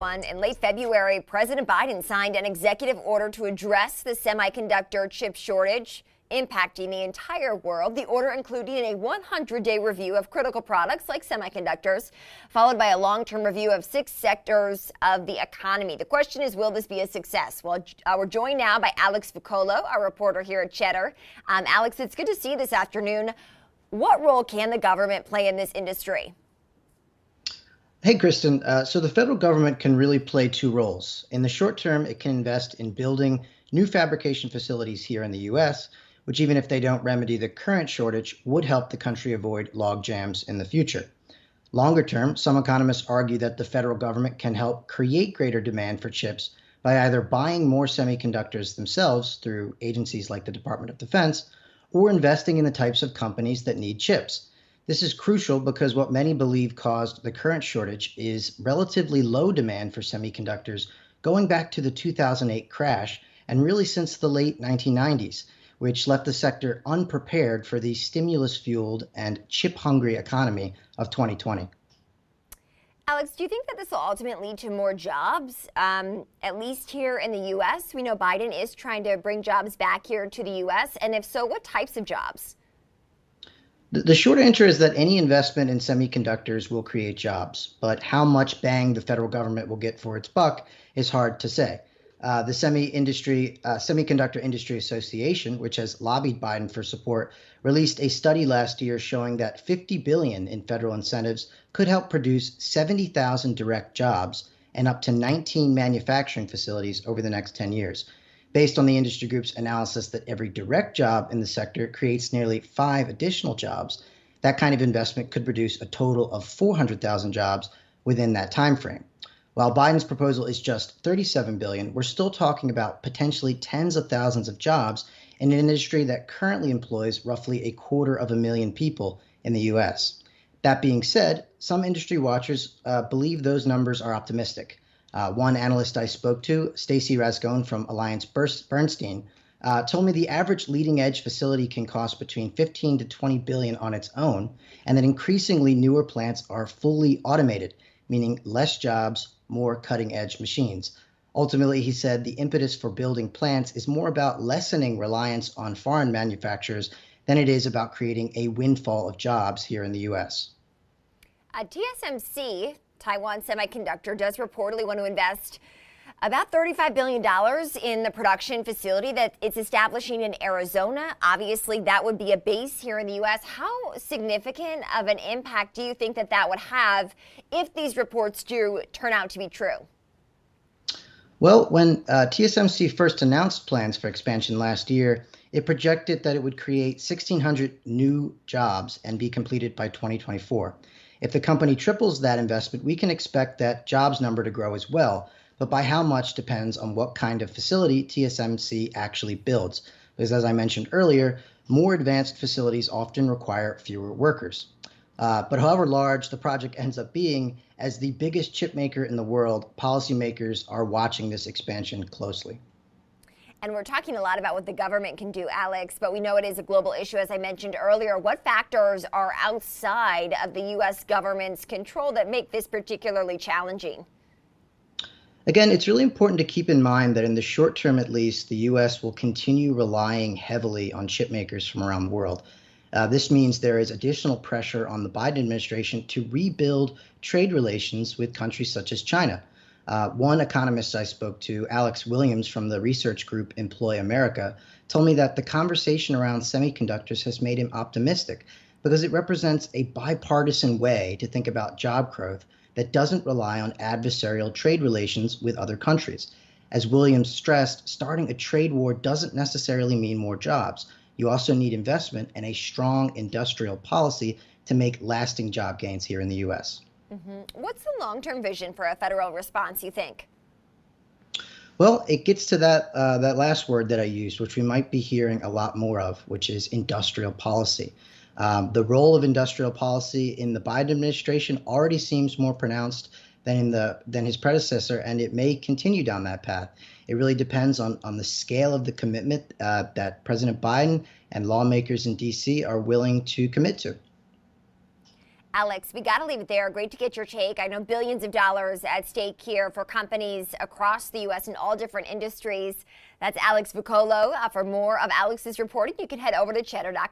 In late February, President Biden signed an executive order to address the semiconductor chip shortage impacting the entire world. The order including a 100-day review of critical products like semiconductors, followed by a long-term review of 6 sectors of the economy. The question is, will this be a success? Well, we're joined now by Alex Vicolo, our reporter here at Cheddar. Alex, it's good to see you this afternoon. What role can the government play in this industry? Hey, Kristen. So the federal government can really play 2 roles. In the short term, it can invest in building new fabrication facilities here in the U.S., which, even if they don't remedy the current shortage, would help the country avoid log jams in the future. Longer term, some economists argue that the federal government can help create greater demand for chips by either buying more semiconductors themselves through agencies like the Department of Defense, or investing in the types of companies that need chips. This is crucial because what many believe caused the current shortage is relatively low demand for semiconductors going back to the 2008 crash and really since the late 1990s, which left the sector unprepared for the stimulus-fueled and chip-hungry economy of 2020. Alex, do you think that this will ultimately lead to more jobs, at least here in the U.S.? We know Biden is trying to bring jobs back here to the U.S., and if so, what types of jobs? The short answer is that any investment in semiconductors will create jobs, but how much bang the federal government will get for its buck is hard to say. The Semiconductor Industry Association, which has lobbied Biden for support, released a study last year showing that $50 billion in federal incentives could help produce 70,000 direct jobs and up to 19 manufacturing facilities over the next 10 years. Based on the industry group's analysis that every direct job in the sector creates nearly 5 additional jobs, that kind of investment could produce a total of 400,000 jobs within that time frame. While Biden's proposal is just $37 billion, we're still talking about potentially tens of thousands of jobs in an industry that currently employs roughly 250,000 people in the U.S. That being said, some industry watchers believe those numbers are optimistic. One analyst I spoke to, Stacy Rascone from Alliance Bernstein, told me the average leading-edge facility can cost between 15 to 20 billion on its own, and that increasingly newer plants are fully automated, meaning less jobs, more cutting-edge machines. Ultimately, he said the impetus for building plants is more about lessening reliance on foreign manufacturers than it is about creating a windfall of jobs here in the U.S. TSMC, Taiwan Semiconductor, does reportedly want to invest about $35 billion in the production facility that it's establishing in Arizona. Obviously, that would be a base here in the U.S. How significant of an impact do you think that that would have if these reports do turn out to be true? Well, when TSMC first announced plans for expansion last year, it projected that it would create 1,600 new jobs and be completed by 2024. If the company triples that investment, we can expect that jobs number to grow as well. But by how much depends on what kind of facility TSMC actually builds. Because as I mentioned earlier, more advanced facilities often require fewer workers. But however large the project ends up being, as the biggest chip maker in the world, policymakers are watching this expansion closely. And we're talking a lot about what the government can do, Alex, but we know it is a global issue, as I mentioned earlier. What factors are outside of the U.S. government's control that make this particularly challenging? Again, it's really important to keep in mind that in the short term, at least, the U.S. will continue relying heavily on chip makers from around the world. This means there is additional pressure on the Biden administration to rebuild trade relations with countries such as China. One economist I spoke to, Alex Williams from the research group Employ America, told me that the conversation around semiconductors has made him optimistic because it represents a bipartisan way to think about job growth that doesn't rely on adversarial trade relations with other countries. As Williams stressed, starting a trade war doesn't necessarily mean more jobs. You also need investment and a strong industrial policy to make lasting job gains here in the U.S. What's the long-term vision for a federal response, you think? Well, it gets to that last word that I used, which we might be hearing a lot more of, which is industrial policy. The role of industrial policy in the Biden administration already seems more pronounced than his predecessor, and it may continue down that path. It really depends on the scale of the commitment that President Biden and lawmakers in D.C. are willing to commit to. Alex, we got to leave it there. Great to get your take. I know billions of dollars at stake here for companies across the U.S. in all different industries. That's Alex Vicolo. For more of Alex's reporting, you can head over to cheddar.com.